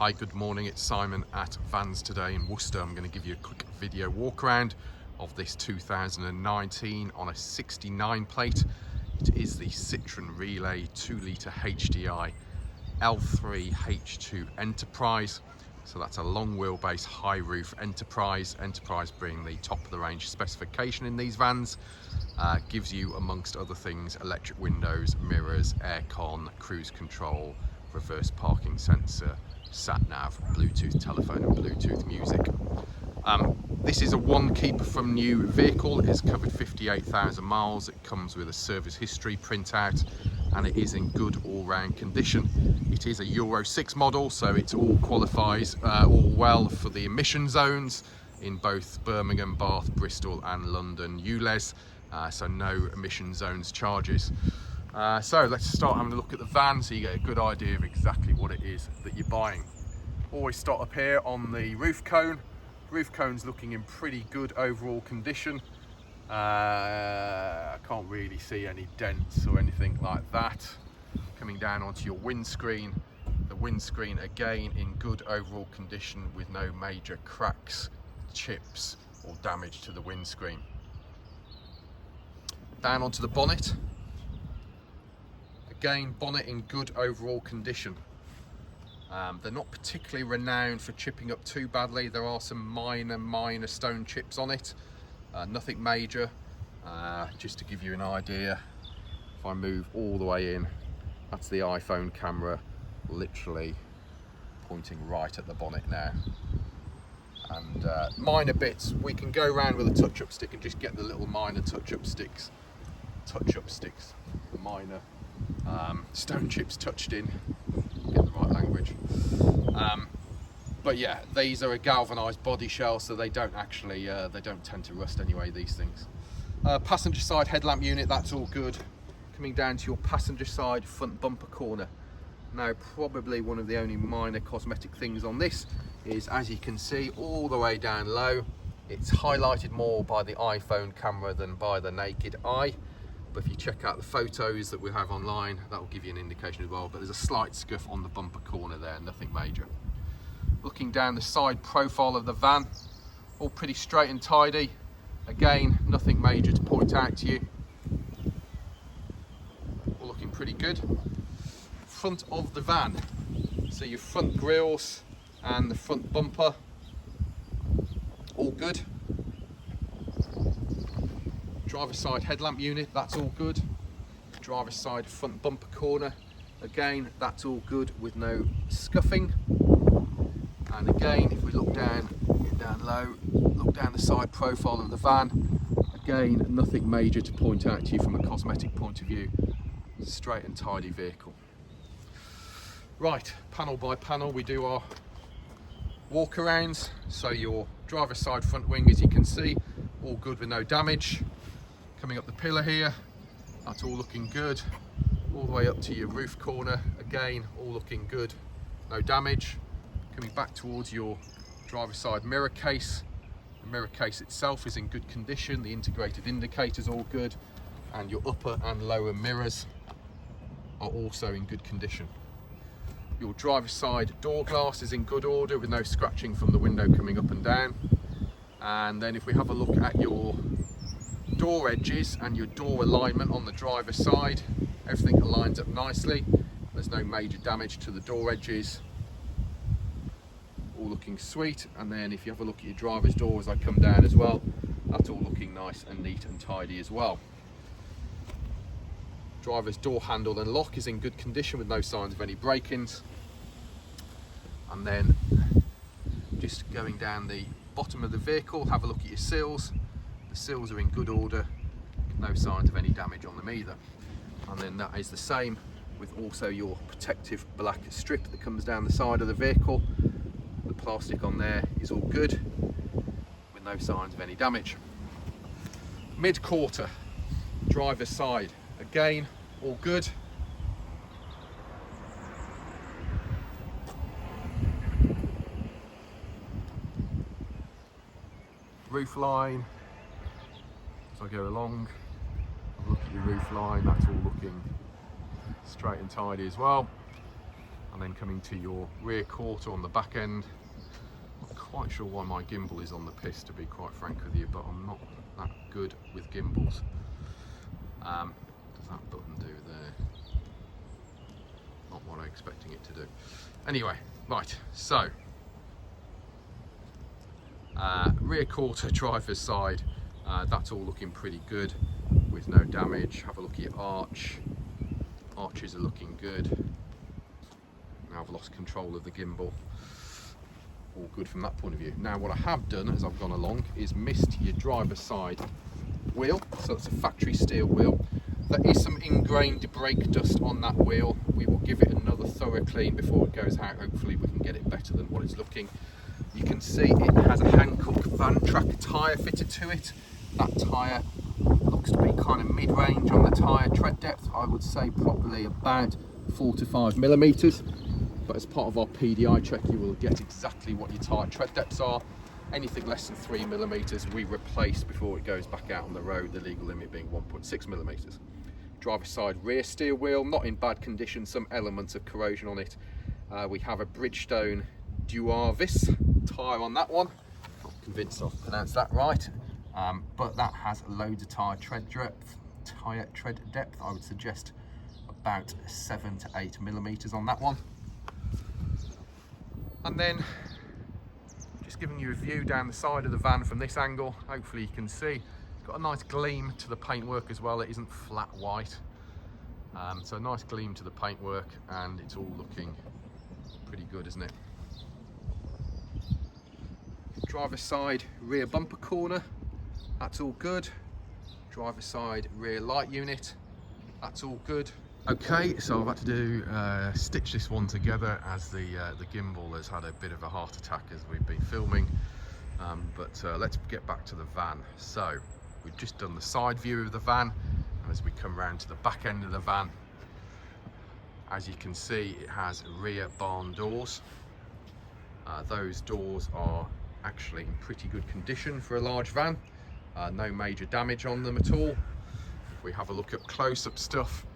Hi, good morning, it's Simon at Vans Today in Worcester. I'm going to give you a quick video walk around of this 2019 on a 69 plate. It is the Citroen Relay 2 litre HDI L3 H2 Enterprise. So that's a long wheelbase high roof Enterprise being the top of the range specification in these vans. Gives you, amongst other things, electric windows, mirrors, aircon, cruise control, reverse parking sensor, sat nav, Bluetooth telephone and Bluetooth music. This is a one keep from new vehicle. It has covered 58,000 miles. It comes with a service history printout and it is in good all-round condition. It is a Euro 6 model, so it all qualifies all well for the emission zones in both Birmingham, Bath, Bristol and London ULEZ, so no emission zones charges. So let's start having a look at the van so you get a good idea of exactly what it is that you're buying. Always start up here on the roof cone. Roof cone's looking in pretty good overall condition. I can't really see any dents or anything like that. Coming down onto your windscreen, the windscreen again in good overall condition with no major cracks, chips or damage to the windscreen. Down onto the bonnet. Again, bonnet in good overall condition. They're not particularly renowned for chipping up too badly. There are some minor stone chips on it, nothing major. Just to give you an idea, if I move all the way in, that's the iPhone camera literally pointing right at the bonnet now. And minor bits, we can go around with a touch-up stick and just get the little minor touch-up sticks, minor stone chips touched in, get the right language. But yeah, these are a galvanized body shell, so they don't actually they don't tend to rust anyway, these things. Passenger side headlamp unit, that's all good. Coming down to your passenger side front bumper corner. Now, probably one of the only minor cosmetic things on this is, as you can see, all the way down low, it's highlighted more by the iPhone camera than by the naked eye. But if you check out the photos that we have online, that will give you an indication as well. But there's a slight scuff on the bumper corner there, nothing major. Looking down the side profile of the van, all pretty straight and tidy. Again, nothing major to point out to you. All looking pretty good. Front of the van, so your front grills and the front bumper, all good. Driver side headlamp unit, that's all good. Driver side front bumper corner, again, that's all good with no scuffing. And again, if we look down, get down low, look down the side profile of the van, again, nothing major to point out to you from a cosmetic point of view. Straight and tidy vehicle. Right, panel by panel, we do our walk arounds. So your driver side front wing, as you can see, all good with no damage. Coming up the pillar here, that's all looking good. All the way up to your roof corner, again, all looking good, no damage. Coming back towards your driver side mirror case. The mirror case itself is in good condition. The integrated indicators all good. And your upper and lower mirrors are also in good condition. Your driver side door glass is in good order with no scratching from the window coming up and down. And then if we have a look at your door edges and your door alignment on the driver's side, everything aligns up nicely. There's no major damage to the door edges. All looking sweet. And then if you have a look at your driver's door as I come down as well, that's all looking nice and neat and tidy as well. Driver's door handle and lock is in good condition with no signs of any break-ins. And then just going down the bottom of the vehicle, have a look at your sills. The sills are in good order, no signs of any damage on them either. And then that is the same with also your protective black strip that comes down the side of the vehicle. The plastic on there is all good with no signs of any damage. Mid-quarter, driver's side, again, all good. Roof line, as I go along, look at your roof line, that's all looking straight and tidy as well. and then coming to your rear quarter on the back end. Not quite sure why my gimbal is on the piss, to be quite frank with you, but I'm not that good with gimbals. Does that button do there? Not what I'm expecting it to do. Anyway, right, so rear quarter, driver's side, that's all looking pretty good with no damage. Have a look at your arch. Arches are looking good. Now I've lost control of the gimbal. All good from that point of view. Now what I have done as I've gone along is missed your driver's side wheel. So it's a factory steel wheel. There is some ingrained brake dust on that wheel. We will give it another thorough clean before it goes out. Hopefully we can get it better than what it's looking. You can see it has a Hankook van track tyre fitted to it. That tyre looks to be kind of mid-range on the tyre tread depth. I would say probably about 4 to 5 millimeters. But as part of our PDI check, you will get exactly what your tyre tread depths are. Anything less than 3 millimeters we replace before it goes back out on the road, the legal limit being 1.6 millimeters. Driver's side rear steer wheel, not in bad condition, some elements of corrosion on it. We have a Bridgestone Duavis tyre on that one. Not convinced I've pronounced that right, but that has loads of tyre tread depth. I would suggest about 7 to 8 millimeters on that one. And then just giving you a view down the side of the van from this angle. Hopefully you can see it's got a nice gleam to the paintwork as well. It isn't flat white, so a nice gleam to the paintwork, and it's all looking pretty good, isn't it? Driver's side rear bumper corner, that's all good. Driver's side rear light unit, that's all good. Okay, so I've had to do stitch this one together as the gimbal has had a bit of a heart attack as we've been filming. But let's get back to the van. So we've just done the side view of the van, and as we come round to the back end of the van, as you can see, it has rear barn doors. Those doors are actually in pretty good condition for a large van. No major damage on them at all. If we have a look at close-up stuff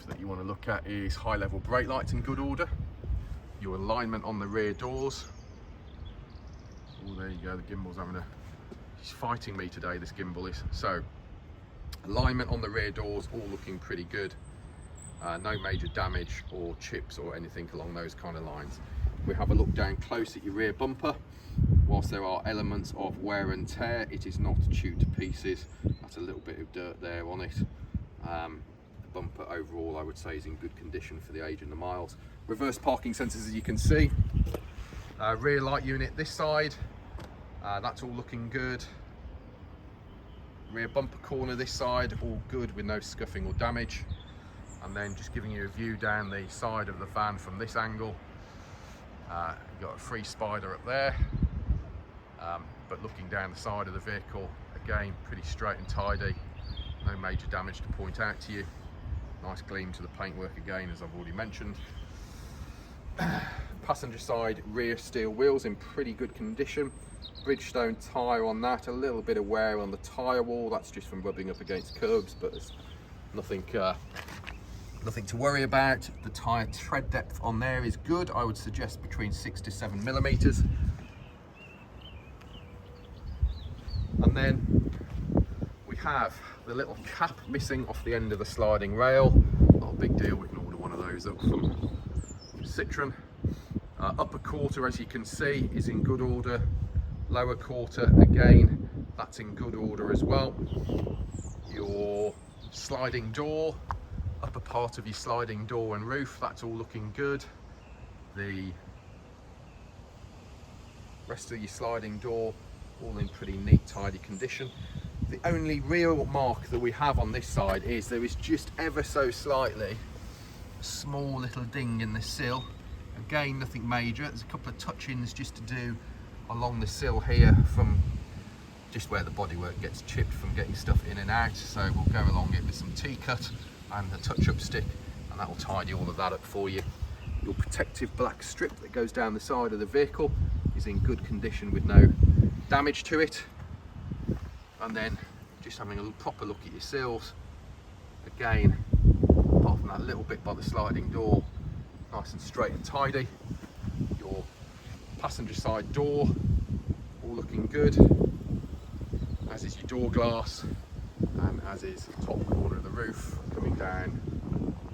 that you want to look at is high level brake lights in good order. Your alignment on the rear doors. Oh, there you go, the gimbal's he's fighting me today, this gimbal is. So alignment on the rear doors, all looking pretty good. No major damage or chips or anything along those kind of lines. We have a look down close at your rear bumper. Whilst there are elements of wear and tear, it is not chewed to pieces. That's a little bit of dirt there on it. The bumper overall, I would say, is in good condition for the age and the miles. Reverse parking sensors, as you can see. Rear light unit this side, that's all looking good. Rear bumper corner this side, all good with no scuffing or damage. And then just giving you a view down the side of the van from this angle. You've got a free spider up there, but looking down the side of the vehicle, again, pretty straight and tidy. No major damage to point out to you. Nice gleam to the paintwork again, as I've already mentioned. Passenger side rear steel wheels in pretty good condition. Bridgestone tyre on that, a little bit of wear on the tyre wall. That's just from rubbing up against curbs, but there's nothing to worry about. The tyre tread depth on there is good. I would suggest between 6 to 7 millimeters. And then we have the little cap missing off the end of the sliding rail. Not a big deal, we can order one of those up from Citroen. Upper quarter, as you can see, is in good order. Lower quarter, again, that's in good order as well. Your sliding door, upper part of your sliding door and roof, that's all looking good. The rest of your sliding door, all in pretty neat, tidy condition. The only real mark that we have on this side is there is just ever so slightly a small little ding in the sill. Again, nothing major. There's a couple of touch-ins just to do along the sill here from just where the bodywork gets chipped from getting stuff in and out. So we'll go along it with some T-cut and a touch-up stick, and that will tidy all of that up for you. Your protective black strip that goes down the side of the vehicle is in good condition with no damage to it. And then just having a proper look at your sills. Again, apart from that little bit by the sliding door, nice and straight and tidy. Your passenger side door, all looking good, as is your door glass, and as is the top corner of the roof coming down,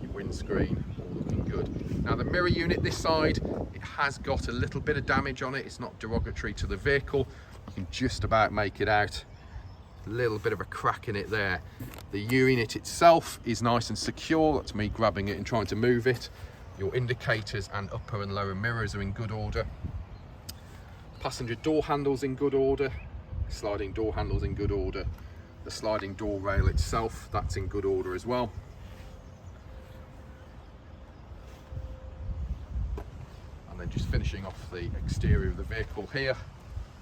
your windscreen, all looking good. Now the mirror unit this side, it has got a little bit of damage on it. It's not derogatory to the vehicle. You can just about make it out. A little bit of a crack in it there. The unit itself is nice and secure. That's me grabbing it and trying to move it. Your indicators and upper and lower mirrors are in good order. Passenger door handles in good order. Sliding door handles in good order. The sliding door rail itself, that's in good order as well. And then just finishing off the exterior of the vehicle here.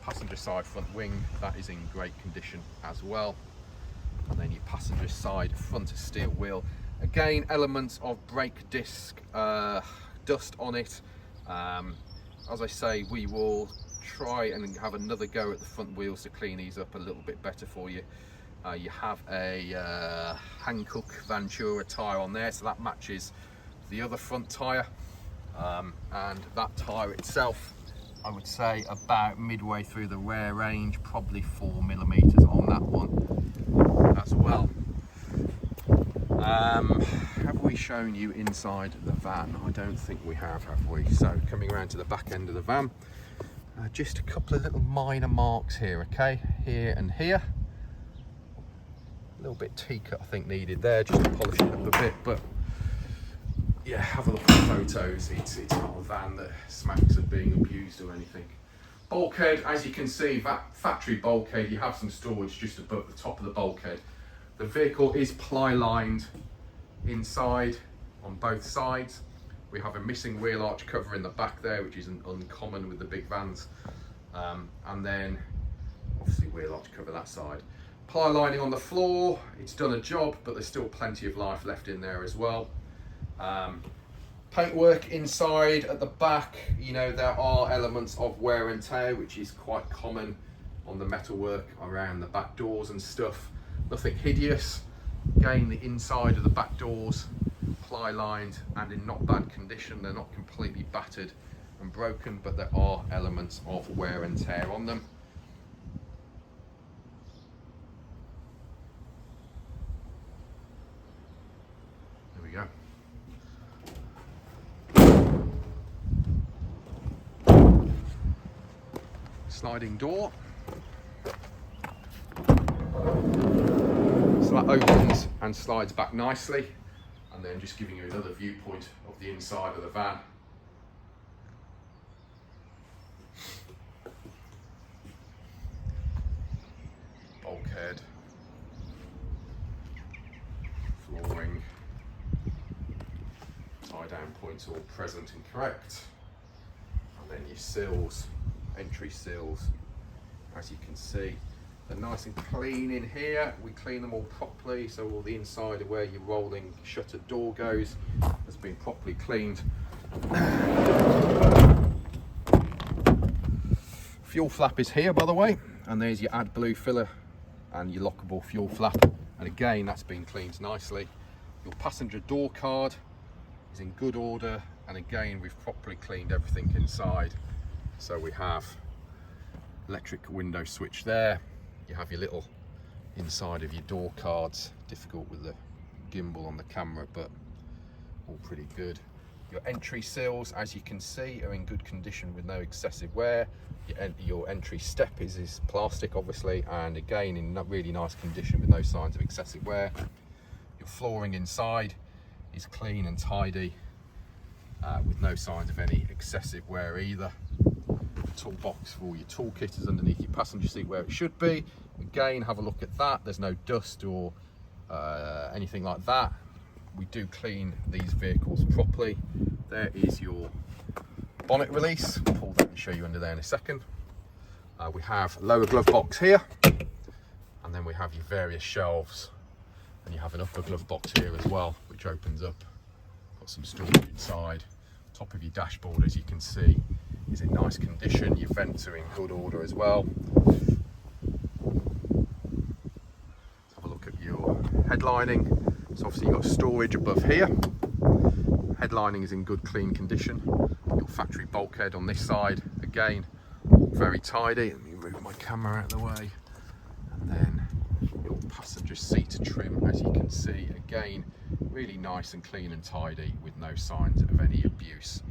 Passenger side front wing, that is in great condition as well. And then your passenger side front steel wheel. Again, elements of brake disc dust on it. As I say, we will try and have another go at the front wheels to clean these up a little bit better for you. You have a Hankook Ventura tyre on there, so that matches the other front tyre. And that tyre itself, I would say about midway through the rear range, probably 4mm on that one as well. Have we shown you inside the van? I don't think we have we? So coming around to the back end of the van, just a couple of little minor marks here, okay? Here and here. A little bit T-cut I think needed there, just to polish it up a bit, but yeah, have a look at the photos. It's not a van that smacks of being abused or anything. Bulkhead, as you can see, factory bulkhead, you have some storage just above the top of the bulkhead. The vehicle is ply lined inside on both sides. We have a missing wheel arch cover in the back there, which is uncommon with the big vans. And then obviously wheel arch cover that side. Ply lining on the floor, it's done a job, but there's still plenty of life left in there as well. Paintwork inside at the back, you know, there are elements of wear and tear, which is quite common on the metalwork around the back doors and stuff. Nothing hideous. Again, the inside of the back doors, ply lined and in not bad condition. They're not completely battered and broken, but there are elements of wear and tear on them. There we go. Sliding door. So that opens and slides back nicely, and then just giving you another viewpoint of the inside of the van. Bulkhead, flooring, tie down points all present and correct, and then your sills, entry sills, as you can see. They're nice and clean in here. We clean them all properly, so all the inside of where your rolling shutter door goes has been properly cleaned. Fuel flap is here, by the way, and there's your AdBlue filler and your lockable fuel flap, and again that's been cleaned nicely. Your passenger door card is in good order, and again we've properly cleaned everything inside. So we have electric window switch there. You have your little inside of your door cards, difficult with the gimbal on the camera, but all pretty good. Your entry sills, as you can see, are in good condition with no excessive wear. Your entry step is plastic, obviously, and again in really nice condition with no signs of excessive wear. Your flooring inside is clean and tidy with no signs of any excessive wear either. Toolbox for all your toolkit is underneath your passenger seat where it should be. Again, have a look at that. There's no dust or anything like that. We do clean these vehicles properly. There is your bonnet release. I'll pull that and show you under there in a second. We have lower glove box here, and then we have your various shelves, and you have an upper glove box here as well, which opens up. Got some storage inside. Top of your dashboard, as you can see, is in nice condition. Your vents are in good order as well. Let's have a look at your headlining. So obviously you've got storage above here, Headlining is in good clean condition. Your factory bulkhead on this side, again, very tidy. Let me move my camera out of the way. And then your passenger seat trim, as you can see, again, really nice and clean and tidy with no signs of any abuse.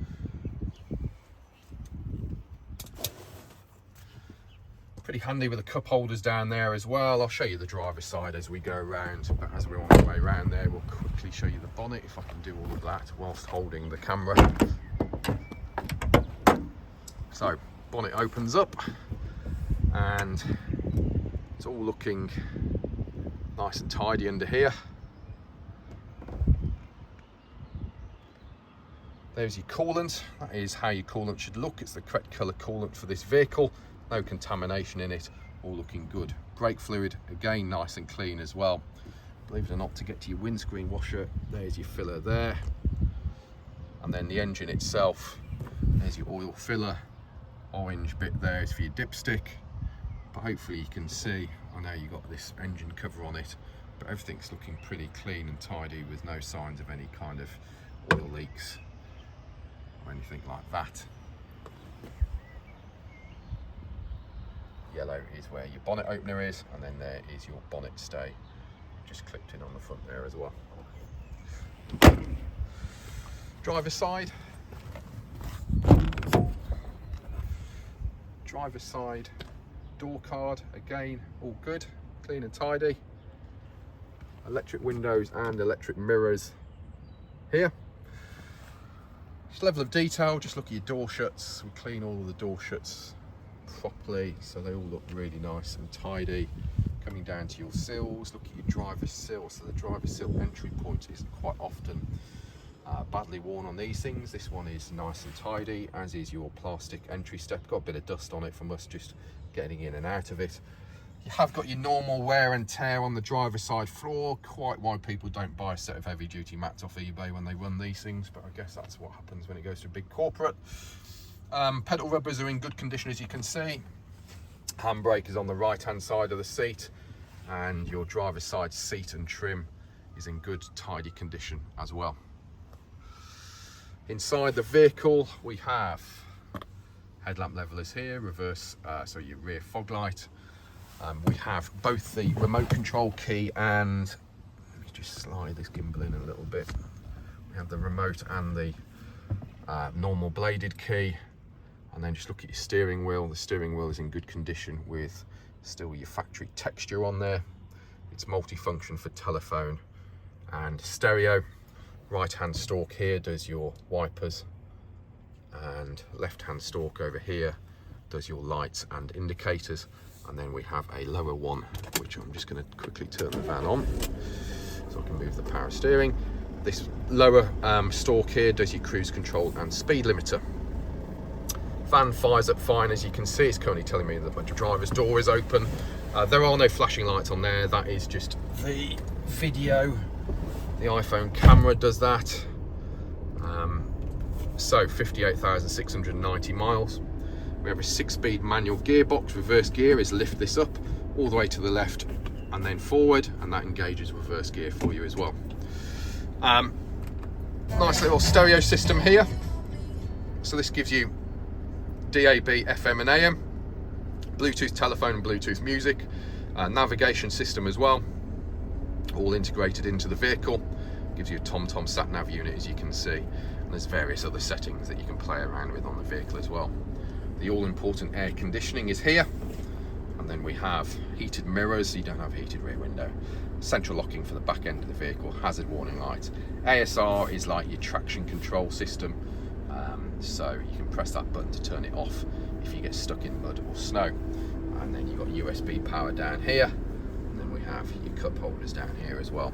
Pretty handy with the cup holders down there as well. I'll show you the driver's side as we go around, but as we're on our way around there, we'll quickly show you the bonnet, if I can do all of that whilst holding the camera. So, bonnet opens up, and it's all looking nice and tidy under here. There's your coolant. That is how your coolant should look. It's the correct colour coolant for this vehicle. No contamination in it, all looking good. Brake fluid, again, nice and clean as well. Believe it or not, to get to your windscreen washer, there's your filler there. And then the engine itself, there's your oil filler. Orange bit there is for your dipstick. But hopefully you can see, I know you've got this engine cover on it, but everything's looking pretty clean and tidy with no signs of any kind of oil leaks or anything like that. Yellow is where your bonnet opener is, and then there is your bonnet stay, just clipped in on the front there as well. Driver's side. Driver's side door card, again, all good, clean and tidy. Electric windows and electric mirrors here. Just level of detail, just look at your door shuts. We clean all of the door shuts properly, so they all look really nice and tidy. Coming down to your sills, look at your driver's sill. So the driver's sill entry point isn't quite often badly worn on these things. This one is nice and tidy, as is your plastic entry step. Got a bit of dust on it from us just getting in and out of it. You have got your normal wear and tear on the driver's side floor. Quite why people don't buy a set of heavy duty mats off eBay when they run these things, but I guess that's what happens when it goes to a big corporate. Pedal rubbers are in good condition, as you can see. Handbrake is on the right hand side of the seat, and your driver's side seat and trim is in good tidy condition as well. Inside the vehicle we have headlamp levelers here, reverse, so your rear fog light. We have both the remote control key and, let me just slide this gimbal in a little bit. We have the remote and the normal bladed key. And then just look at your steering wheel. The steering wheel is in good condition with still your factory texture on there. It's multifunction for telephone and stereo. Right hand stalk here does your wipers, and left hand stalk over here does your lights and indicators. And then we have a lower one, which I'm just going to quickly turn the van on so I can move the power steering. This lower stalk here does your cruise control and speed limiter. Van fires up fine, as you can see. It's currently telling me that the driver's door is open. There are no flashing lights on there. That is just the video. The iPhone camera does that. So 58,690 miles. We have a 6-speed manual gearbox. Reverse gear is lift this up all the way to the left and then forward, and that engages reverse gear for you as well. Nice little stereo system here. So this gives you DAB, FM and AM, Bluetooth telephone and Bluetooth music, navigation system as well, all integrated into the vehicle. Gives you a TomTom sat nav unit, as you can see, and there's various other settings that you can play around with on the vehicle as well. The all-important air conditioning is here, and then we have heated mirrors, so you don't have a heated rear window. Central locking for the back end of the vehicle, hazard warning lights. ASR is like your traction control system. So you can press that button to turn it off if you get stuck in mud or snow. And then you've got USB power down here, and then we have your cup holders down here as well.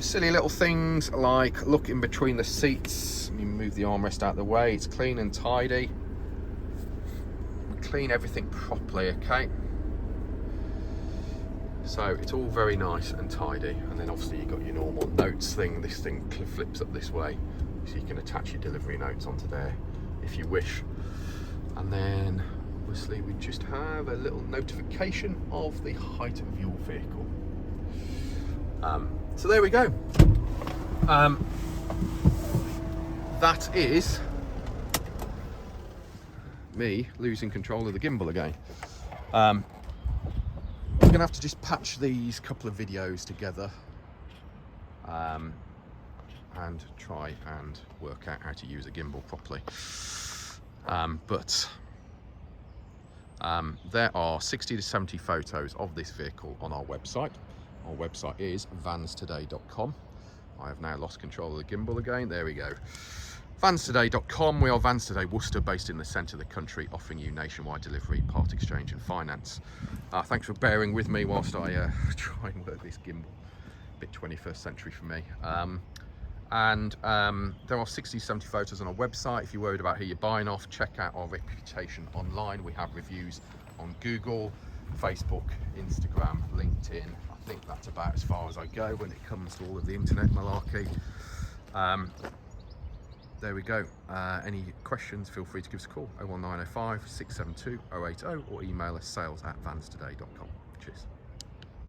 Silly little things like look in between the seats. Let me move the armrest out of the way. It's clean and tidy. We clean everything properly, okay? So it's all very nice and tidy. And then obviously you've got your normal notes thing. This thing flips up this way, so you can attach your delivery notes onto there if you wish. And then obviously we just have a little notification of the height of your vehicle. So there we go. that is me losing control of the gimbal again. I'm gonna have to just patch these couple of videos together and try and work out how to use a gimbal properly. There are 60 to 70 photos of this vehicle on our website. Our website is vanstoday.com. I have now lost control of the gimbal again. There we go. vanstoday.com. We are Vans Today Worcester, based in the centre of the country, offering you nationwide delivery, part exchange and finance. Thanks for bearing with me whilst I try and work this gimbal. A bit 21st century for me. There are 60, 70 photos on our website. If you're worried about who you're buying off, check out our reputation online. We have reviews on Google, Facebook, Instagram, LinkedIn. I think that's about as far as I go when it comes to all of the internet malarkey. There we go. Any questions, feel free to give us a call, 01905 672 080, or email us sales@vanstoday.com. Cheers.